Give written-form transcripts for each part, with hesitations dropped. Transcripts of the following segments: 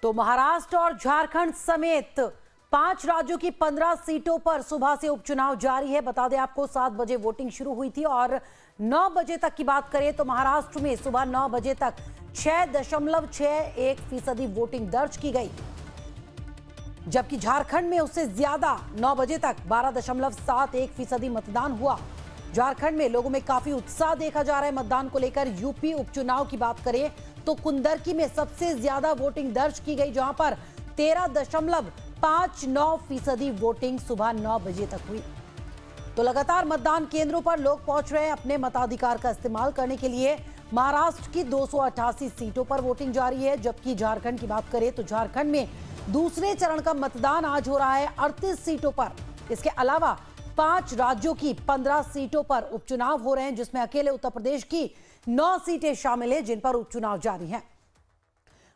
तो महाराष्ट्र और झारखंड समेत 5 राज्यों की 15 सीटों पर सुबह से उपचुनाव जारी है। बता दें आपको 7 बजे वोटिंग शुरू हुई थी और 9 बजे तक की बात करें तो महाराष्ट्र में सुबह 9 बजे तक 6.61% वोटिंग दर्ज की गई, जबकि झारखंड में उससे ज्यादा 9 बजे तक 12.71% मतदान हुआ। झारखंड में लोगों में काफी उत्साह देखा जा रहा है मतदान को लेकर। यूपी उपचुनाव की बात करें तो कुंदरकी में सबसे ज्यादा वोटिंग दर्ज की गई, जहां पर 13.59% वोटिंग सुबह 9 बजे तक हुई। तो लगातार मतदान केंद्रों पर लोग पहुंच रहे हैं अपने मताधिकार का इस्तेमाल करने के लिए। महाराष्ट्र की 288 सीटों पर वोटिंग जारी है, जबकि झारखंड की बात करें तो झारखंड में दूसरे चरण का मतदान आज हो रहा है 38 सीटों पर। इसके अलावा 5 राज्यों की 15 सीटों पर उपचुनाव हो रहे हैं, जिसमें अकेले उत्तर प्रदेश की 9 सीटें शामिल हैं जिन पर उपचुनाव जारी हैं।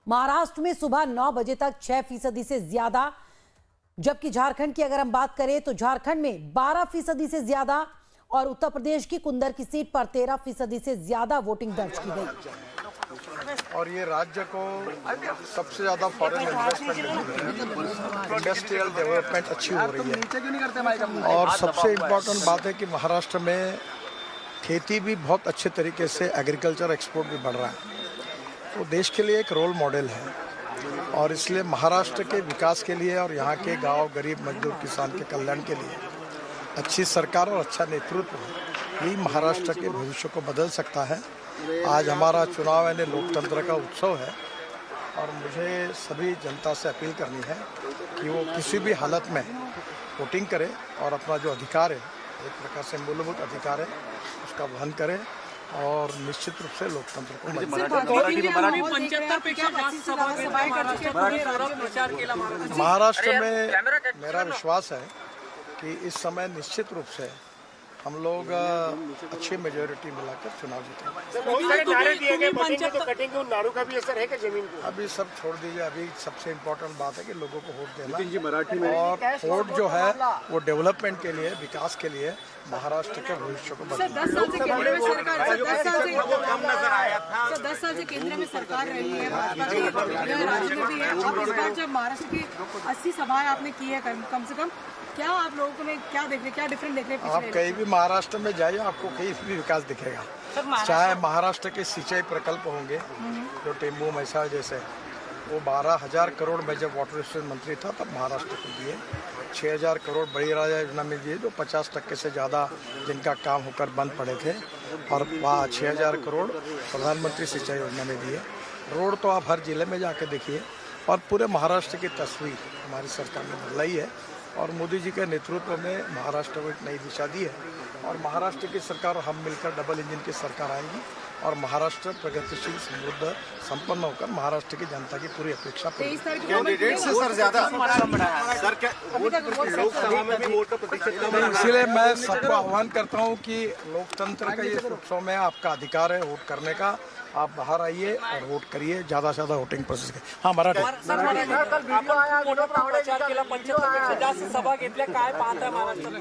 महाराष्ट्र में सुबह 9 बजे तक 6% से ज्यादा, जबकि झारखंड की अगर हम बात करें तो झारखंड में 12% से ज्यादा और उत्तर प्रदेश की कुंदर की सीट पर 13% से ज्यादा वोटिंग दर्ज की गई। और ये राज्य को सबसे ज्यादा फॉरेन इन्वेस्टमेंट मिल रही है, इंडस्ट्रियल डेवलपमेंट अच्छी हो रही है। और सबसे इम्पोर्टेंट बात है कि महाराष्ट्र में खेती भी बहुत अच्छे तरीके से, एग्रीकल्चर एक्सपोर्ट भी बढ़ रहा है, तो देश के लिए एक रोल मॉडल है। और इसलिए महाराष्ट्र के विकास के लिए और यहाँ के गांव, गरीब मजदूर, किसान के कल्याण के लिए अच्छी सरकार और अच्छा नेतृत्व यही महाराष्ट्र के भविष्य को बदल सकता है। आज हमारा चुनाव यानी लोकतंत्र का उत्सव है और मुझे सभी जनता से अपील करनी है कि वो किसी भी हालत में वोटिंग करे और अपना जो अधिकार है, एक प्रकार से मूलभूत अधिकार है, उसका वहन करे और निश्चित रूप से लोकतंत्र को महाराष्ट्र में मेरा विश्वास है कि इस समय निश्चित रूप से हम लोग अच्छी मेजोरिटी मिलाकर चुनाव जीतेंगे। नारों का भी असर है क्या जमीन को? अभी सब छोड़ दीजिए, अभी सबसे इम्पोर्टेंट बात है कि लोगों को वोट देना और वोट जो है वो डेवलपमेंट के लिए, विकास के लिए, महाराष्ट्र के भविष्य को बदलना। 10 साल से केंद्र में सरकार, 10 साल से केंद्र में सरकार रही है, भाजपा की राज्य में भी है। अब इस बार जब महाराष्ट्र की 80 सभाएं आपने की है कम से कम, क्या आप लोगों में क्या देख रहे, क्या डिफरेंट देख रहे हैं? आप कहीं भी महाराष्ट्र में जाइए, आपको कहीं भी विकास दिखेगा। चाहे महाराष्ट्र के सिंचाई प्रकल्प होंगे जो टेम्बू मैसा जैसे, वो 12,000 करोड़ में जब वाटर रिसोर्स मंत्री था तब महाराष्ट्र को दिए। 6,000 करोड़ बड़ी राजा योजना में दिए, जो 50% से ज़्यादा जिनका काम होकर बंद पड़े थे, और 6,000 करोड़ प्रधानमंत्री सिंचाई योजना में दिए। रोड तो आप हर जिले में जाके देखिए और पूरे महाराष्ट्र की तस्वीर हमारी सरकार ने बदलाई है और मोदी जी के नेतृत्व में महाराष्ट्र को एक नई दिशा दी है। और महाराष्ट्र की सरकार और हम मिलकर डबल इंजन की सरकार आएगी और महाराष्ट्र प्रगतिशील, समृद्ध, संपन्न होकर महाराष्ट्र की जनता की पूरी अपेक्षा पूरी। इसलिए मैं सबको आह्वान करता हूं कि लोकतंत्र का ये उत्सव में आपका अधिकार है वोट करने का। आप बाहर आइए और वोट करिए, ज्यादा से ज्यादा वोटिंग प्रोसेस करिए। हाँ, मराठी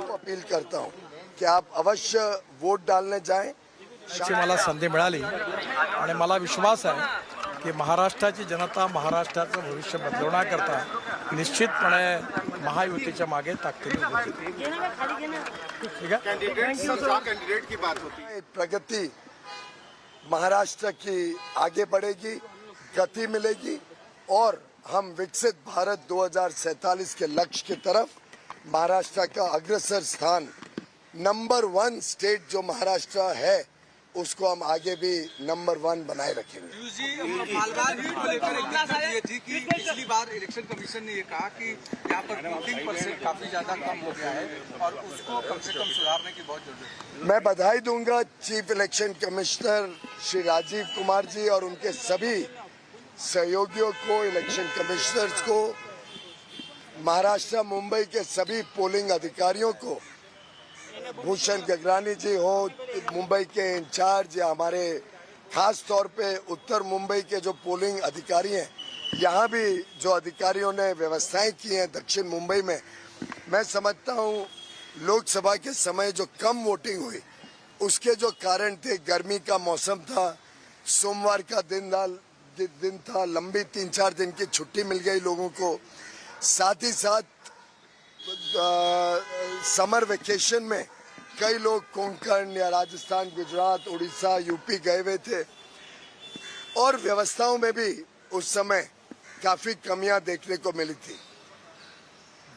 अपील करता हूँ की आप अवश्य वोट डालने जाएं। मला संधी मिळाली आणि मला विश्वास आहे की महाराष्ट्राची जनता महाराष्ट्राचं भविष्य बदलवण्याकरता निश्चितपणे महायुतीच्या मागे ताकदीने उभी आहे। ठीक है, कैंडिडेट की बात होती है, प्रगति महाराष्ट्र की आगे बढ़ेगी, गति मिलेगी और हम विकसित भारत 2047 के लक्ष्य की तरफ महाराष्ट्र का अग्रसर स्थान, नंबर 1 स्टेट जो महाराष्ट्र है, उसको हम आगे भी नंबर 1 बनाए रखेंगे। पिछली बार इलेक्शन कमीशन ने ये कहा कि यहाँ पर वोटिंग परसेंट काफी ज्यादा कम हो गया है और उसको कम से कम सुधारने की बहुत जरूरत है। मैं बधाई दूंगा chief election commissioner Shri Rajiv Kumar ji और उनके सभी सहयोगियों को, इलेक्शन कमिश्नर्स को, महाराष्ट्र मुंबई के सभी पोलिंग अधिकारियों को, भूषण गगरानी जी हो मुंबई के इंचार्ज, या हमारे खास तौर पे उत्तर मुंबई के जो पोलिंग अधिकारी हैं, यहाँ भी जो अधिकारियों ने व्यवस्थाएं की हैं दक्षिण मुंबई में, मैं समझता हूँ लोकसभा के समय जो कम वोटिंग हुई उसके जो कारण थे, गर्मी का मौसम था, सोमवार का दिन था, लंबी 3-4 दिन की छुट्टी मिल गई लोगों को। साथ ही साथ समर वेकेशन में कई लोग कोंकण या राजस्थान, गुजरात, उड़ीसा, यूपी गए हुए थे और व्यवस्थाओं में भी उस समय काफी कमियां देखने को मिली थी।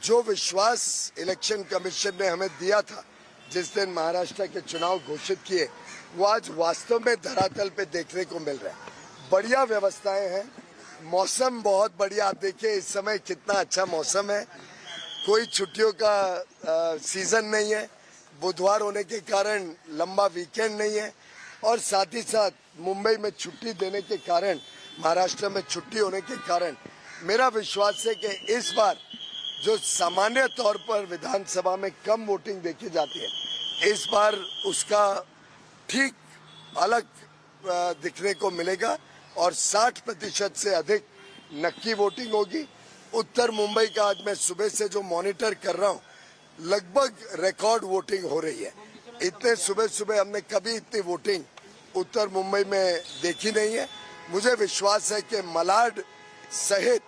जो विश्वास इलेक्शन कमीशन ने हमें दिया था जिस दिन महाराष्ट्र के चुनाव घोषित किए, वो आज वास्तव में धरातल पे देखने को मिल रहा है। बढ़िया व्यवस्थाएं हैं, मौसम बहुत बढ़िया। आप देखिए इस समय कितना अच्छा मौसम है, कोई छुट्टियों का सीजन नहीं है, बुधवार होने के कारण लंबा वीकेंड नहीं है और साथ ही साथ मुंबई में छुट्टी देने के कारण, महाराष्ट्र में छुट्टी होने के कारण मेरा विश्वास है कि इस बार जो सामान्य तौर पर विधानसभा में कम वोटिंग देखी जाती है, इस बार उसका ठीक अलग दिखने को मिलेगा और 60% से अधिक नक्की वोटिंग होगी। उत्तर मुंबई का आज मैं सुबह से जो मॉनिटर कर रहा हूँ, लगभग रिकॉर्ड वोटिंग हो रही है। इतने सुबह सुबह हमने कभी इतनी वोटिंग उत्तर मुंबई में देखी नहीं है। मुझे विश्वास है कि मलाड सहित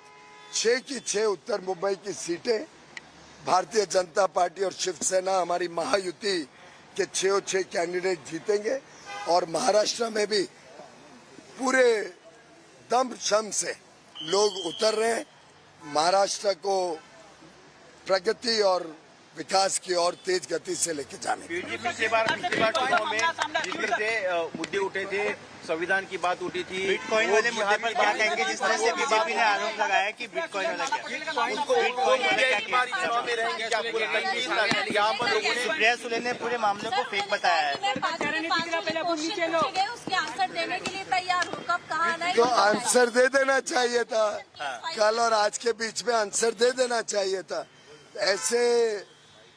6 की 6 उत्तर मुंबई की सीटें भारतीय जनता पार्टी और शिवसेना, हमारी महायुति के 6 कैंडिडेट जीतेंगे और महाराष्ट्र में भी पूरे दम शम से लोग उतर रहे हैं महाराष्ट्र को प्रगति और विकास की ओर तेज गति से लेके जाने। पिछली बार चुनाव में जिस तरह से मुद्दे उठे थे, संविधान की बात उठी थी, बिटकॉइन वाले मुद्दे पर क्या कहेंगे? जिस तरह से बीजेपी ने आरोप लगाया कि बिटकॉइन वाला सुप्रिया सुले ने पूरे मामले को फेक बताया है। उसके आंसर देने के लिए तैयार हो, कब कहाँ आना है? तो आंसर दे देना चाहिए था, कल और आज के बीच में आंसर दे देना चाहिए था। ऐसे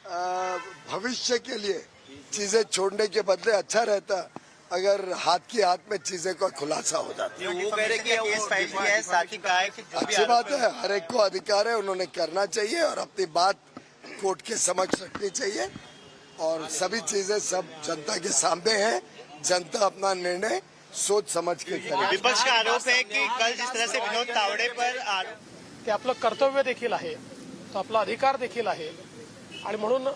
भविष्य के लिए चीजें छोड़ने के बदले अच्छा रहता अगर हाथ की हाथ में चीजें का खुलासा हो जाता। वो कह रहे कि केस फाइल किया है, साथ ही कहा है कि अच्छी बात है, हर एक को अधिकार है, उन्होंने करना चाहिए और अपनी बात कोर्ट के समक्ष रखनी चाहिए और सभी चीजें सब जनता के सामने हैं। जनता अपना निर्णय सोच समझ के करे। विपक्ष का आरोप है कि कल जिस तरह से विनोद तावडे पर ते आपलं कर्तव्य देखील आहे, तो आपला अधिकार देखील आहे आणि म्हणून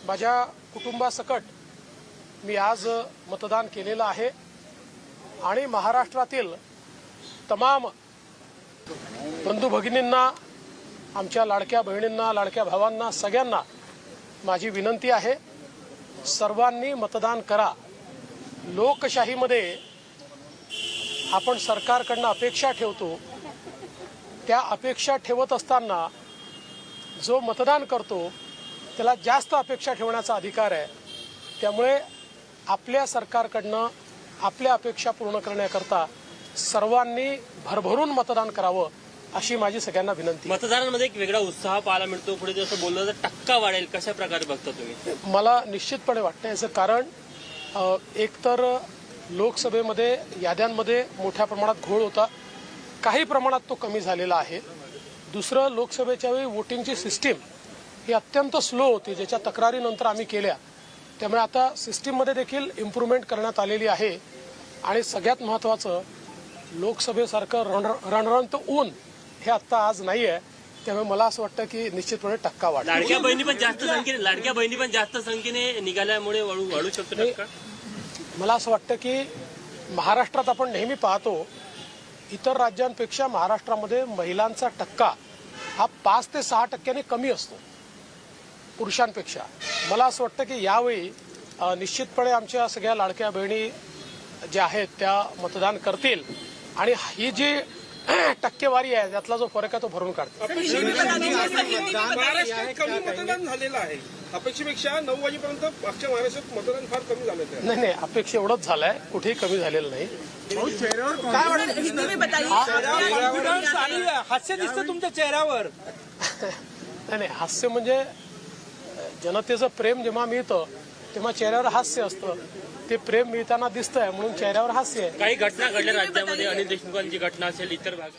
माझ्या कुटुंबासकट मी आज मतदान केलेलं आहे आणि महाराष्ट्रातील तमाम बंधू भगिनींना, आमच्या लाडक्या बहिणींना, लाडक्या भावांना, सगळ्यांना माझी विनंती आहे, सर्वांनी मतदान करा। लोकशाहीमध्ये आपण सरकारकडनं अपेक्षा ठेवतो, त्या अपेक्षा ठेवत असताना जो मतदान करतो त्याला जास्त अपेक्षा ठेवण्याचा अधिकार आहे। त्यामुळे आपल्या सरकारकडनं आपल्या अपेक्षा पूर्ण करण्याकरता सर्वांनी भरभरून मतदान करावं अशी माझी सगळ्यांना विनंती। मतदारांमध्ये एक वेगळा उत्साह पाहायला मिळतो, पुढे जसं बोललं तर टक्का वाढेल, कशा प्रकारे बघता तुम्ही? मला निश्चितपणे वाटतं याचं कारण एकतर लोकसभेमध्ये याद्यांमध्ये मोठ्या प्रमाणात घोळ होता, काही प्रमाणात तो कमी झालेला आहे। दुसरं, लोकसभेच्या वेळी वोटिंगची सिस्टीम ही अत्यंत स्लो होती, ज्याच्या तक्रारीनंतर आम्ही केल्या, त्यामुळे आता सिस्टीममध्ये देखील इम्प्रूव्हमेंट करण्यात आलेली आहे आणि सगळ्यात महत्त्वाचं, लोकसभेसारखं रणरणत ऊन हे आत्ता आज नाही आहे, त्यामुळे मला असं वाटतं की निश्चितपणे टक्का वाढेल। लाडक्या बहिणी पण जास्त संख्येने निघाल्यामुळे वाढू शकतो टक्का? मला असं वाटतं की महाराष्ट्रात आपण नेहमी पाहतो, इतर राज्यांपेक्षा महाराष्ट्रामध्ये महिलांचा टक्का हा 5 ते 6% कमी असतो पुरुषांपेक्षा। मला असं वाटतं की यावेळी निश्चितपणे आमच्या सगळ्या लाडक्या बहिणी ज्या आहेत त्या मतदान करतील आणि ही जी टक्केवारी आहे त्यातला जो फरक आहे तो भरून काढतील। कमी मतदान झालेलं आहे, अपेक्षेपेक्षा 9 वाजेपर्यंत मागच्या महाराष्ट्रात मतदान फार कमी झालेलं आहे। नाही, अपेक्षा एवढंच झालंय, कुठेही कमी झालेलं नाही। हास्य दिसतं तुमच्या चेहऱ्यावर? नाही, हास्य म्हणजे जनतेचं प्रेम जेव्हा मिळतं तेव्हा चेहऱ्यावर हास्य असतं, ते प्रेम मिळताना दिसतंय म्हणून चेहऱ्यावर हास्य आहे। काही घटना घडल्या राज्यामध्ये, अनिल देशमुखांची घटना असेल, इतर भाग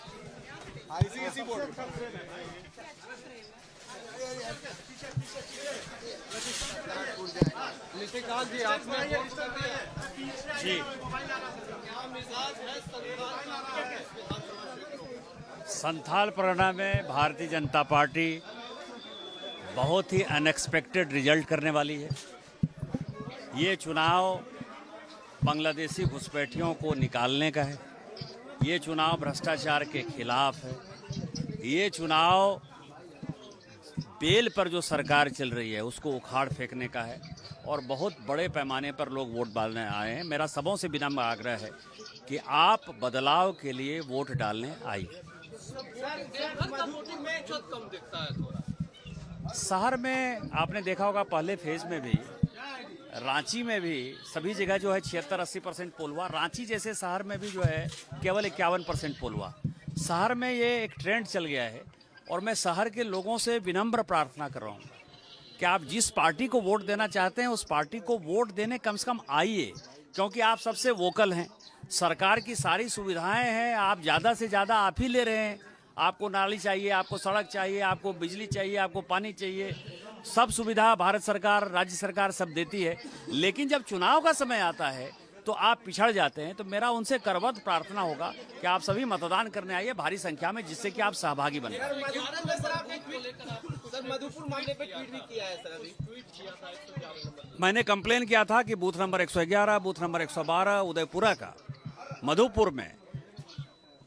निशिकांत जी आपने जी, संथाल परगना में भारतीय जनता पार्टी बहुत ही अनएक्सपेक्टेड रिजल्ट करने वाली है। ये चुनाव बांग्लादेशी घुसपैठियों को निकालने का है। ये चुनाव भ्रष्टाचार के खिलाफ है। ये चुनाव बेल पर जो सरकार चल रही है उसको उखाड़ फेंकने का है और बहुत बड़े पैमाने पर लोग वोट डालने आए हैं। मेरा सबों से विनम्र आग्रह है कि आप बदलाव के लिए वोट डालने आइए। शहर में आपने देखा होगा पहले फेज में भी, रांची में भी सभी जगह जो है 76-80% पोल हुआ। रांची जैसे शहर में भी जो है केवल 51% पोल हुआ। शहर में ये एक ट्रेंड चल गया है और मैं शहर के लोगों से विनम्र प्रार्थना कर रहा हूँ कि आप जिस पार्टी को वोट देना चाहते हैं उस पार्टी को वोट देने कम से कम आइए, क्योंकि आप सबसे वोकल हैं। सरकार की सारी सुविधाएं हैं, आप ज़्यादा से ज़्यादा आप ही ले रहे हैं। आपको नाली चाहिए, आपको सड़क चाहिए, आपको बिजली चाहिए, आपको पानी चाहिए, सब सुविधा भारत सरकार, राज्य सरकार सब देती है। लेकिन जब चुनाव का समय आता है तो आप पिछड़ जाते हैं। तो मेरा उनसे करबद्ध प्रार्थना होगा कि आप सभी मतदान करने आइए भारी संख्या में, जिससे कि आप सहभागी बने। मधुपुर मामले पे ट्वीट भी किया है सर, अभी मैंने कंप्लेन किया था कि booth number 111, booth number 112 Udaipura का मधुपुर में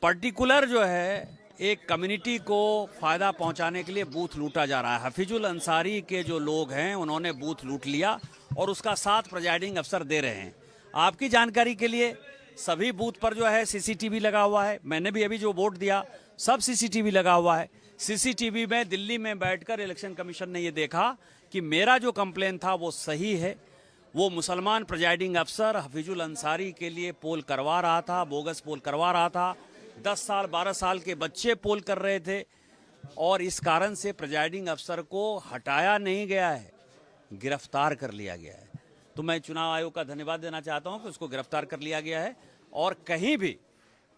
पर्टिकुलर जो है एक कम्युनिटी को फायदा पहुंचाने के लिए बूथ लूटा जा रहा है। हफीजुल अंसारी के जो लोग हैं उन्होंने बूथ लूट लिया और उसका साथ प्रिजाइडिंग अफसर दे रहे हैं। आपकी जानकारी के लिए सभी बूथ पर जो है सीसीटीवी लगा हुआ है। मैंने भी अभी जो वोट दिया सब सीसीटीवी लगा हुआ है। सीसीटीवी में दिल्ली में बैठकर इलेक्शन कमीशन ने ये देखा कि मेरा जो कंप्लेन था वो सही है। वो मुसलमान प्रिजाइडिंग अफसर हफीजुल अंसारी के लिए पोल करवा रहा था, बोगस पोल करवा रहा था। 10 साल 12 साल के बच्चे पोल कर रहे थे और इस कारण से प्रिजाइडिंग अफसर को हटाया नहीं गया है, गिरफ्तार कर लिया गया है। तो मैं चुनाव आयोग का धन्यवाद देना चाहता हूं कि उसको गिरफ्तार कर लिया गया है और कहीं भी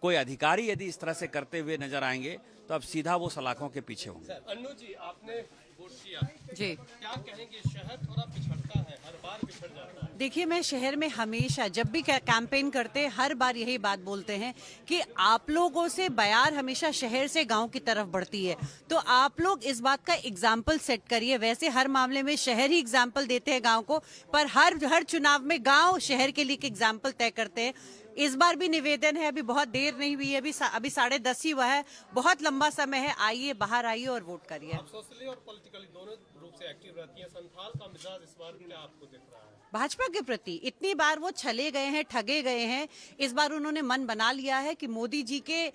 कोई अधिकारी यदि इस तरह से करते हुए नजर आएंगे तो अब सीधा वो सलाखों के पीछे होंगे। अन्नू जी, आपने वोट किया जी, क्या कहेंगे? शहर थोड़ा पिछड़ता है, हर बार पिछड़ जाता है। देखिए मैं शहर में हमेशा जब भी कैंपेन करते हैं हर बार यही बात बोलते हैं कि आप लोगों से बयार हमेशा शहर से गांव की तरफ बढ़ती है, तो आप लोग इस बात का एग्जाम्पल सेट करिए। वैसे हर मामले में शहर ही एग्जाम्पल देते हैं गांव को, पर हर चुनाव में गांव शहर के लिए एग्जाम्पल तय करते हैं। इस बार भी निवेदन है, अभी बहुत देर नहीं हुई है, अभी 10:30 ही हुआ है, बहुत लंबा समय है। आइए, बाहर आइए और वोट करिए। आप सोशली और पॉलिटिकली दोनों रूप से एक्टिव रहती हैं। संथाल का मिजाज इस बार क्या आपको दिख रहा है? भाजपा के प्रति इतनी बार वो छले गए हैं, ठगे गए हैं, इस बार उन्होंने मन बना लिया है कि मोदी जी के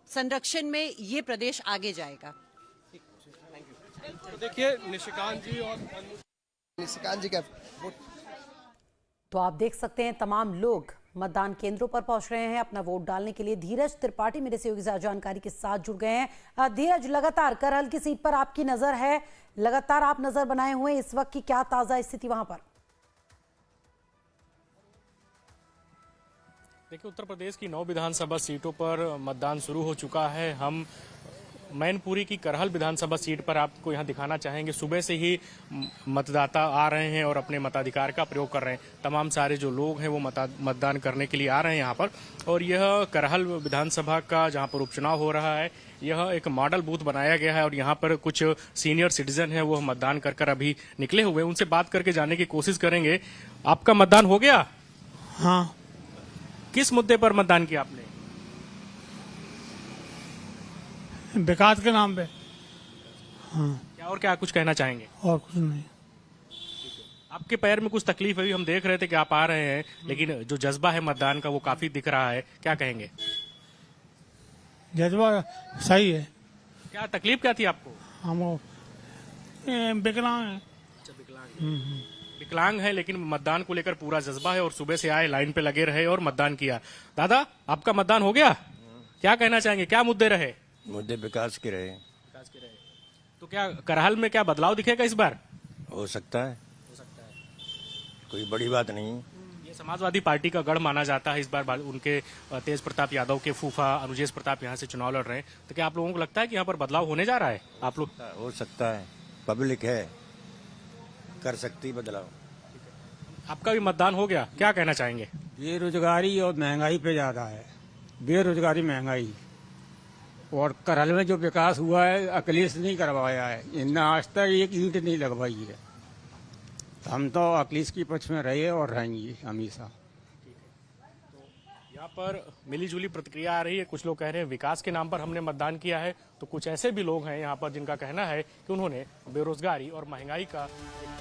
संरक्षण में ये प्रदेश आगे जाएगा। तो देखिए निशिकांत जी और निशिकांत जी का तो आप देख सकते हैं तमाम लोग मतदान केंद्रों पर पहुंच रहे हैं अपना वोट डालने के लिए। धीरज त्रिपाठी मेरे सहयोगी जानकारी के साथ जुड़ गए हैं। धीरज, लगातार करहल की सीट पर आपकी नजर है, लगातार आप नजर बनाए हुए, इस वक्त की क्या ताजा स्थिति वहां पर? देखिए, उत्तर प्रदेश की 9 विधानसभा सीटों पर मतदान शुरू हो चुका है। हम मैनपुरी की करहल विधानसभा सीट पर आपको यहां दिखाना चाहेंगे। सुबह से ही मतदाता आ रहे हैं और अपने मताधिकार का प्रयोग कर रहे हैं। तमाम सारे जो लोग हैं वो मतदान करने के लिए आ रहे हैं यहां पर। और यह करहल विधानसभा का जहां पर उपचुनाव हो रहा है, यह एक मॉडल बूथ बनाया गया है और यहाँ पर कुछ सीनियर सिटीजन है वो मतदान कर अभी निकले हुए। उनसे बात करके जानने की कोशिश करेंगे। आपका मतदान हो गया? हाँ। किस मुद्दे पर मतदान किया आपने? विकास के नाम पे। हाँ। क्या और क्या कुछ कहना चाहेंगे? और कुछ नहीं। आपके पैर में कुछ तकलीफ है, हम देख रहे थे कि आप आ रहे हैं, लेकिन जो जज्बा है मतदान का वो काफी दिख रहा है, क्या कहेंगे? जज्बा सही है। क्या तकलीफ क्या थी आपको? हम विकलांग हैं। विकलांग है, लेकिन मतदान को लेकर पूरा जज्बा है और सुबह से आए, लाइन पे लगे रहे और मतदान किया। दादा, आपका मतदान हो गया? क्या कहना चाहेंगे, क्या मुद्दे रहे? मुद्दे विकास के रहे। तो क्या करहल में क्या बदलाव दिखेगा इस बार? हो सकता है, कोई बड़ी बात नहीं। ये समाजवादी पार्टी का गढ़ माना जाता है। इस बार उनके तेज प्रताप यादव के फूफा अनुजेश प्रताप यहाँ से चुनाव लड़ रहे हैं। तो क्या आप लोगों को लगता है कि यहाँ पर बदलाव होने जा रहा है? आप लोग हो सकता है। पब्लिक है, कर सकती बदलाव। आपका भी मतदान हो गया, क्या कहना चाहेंगे? बेरोजगारी और महंगाई पे ज़्यादा है। बेरोजगारी, महंगाई और करहल में जो विकास हुआ है अखिलेश नहीं करवाया है। इनने आज तक एक ईंट नहीं लगवाई है। हम तो अखिलेश के पक्ष में रहे और रहेंगे हमेशा। यहाँ पर मिलीजुली प्रतिक्रिया आ रही है। कुछ लोग कह रहे हैं विकास के नाम पर हमने मतदान किया है, तो कुछ ऐसे भी लोग हैं यहाँ पर जिनका कहना है कि उन्होंने बेरोजगारी और महंगाई का।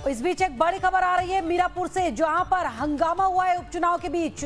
इस बीच एक बड़ी खबर आ रही है मीरापुर से, जहां पर हंगामा हुआ है उपचुनाव के बीच।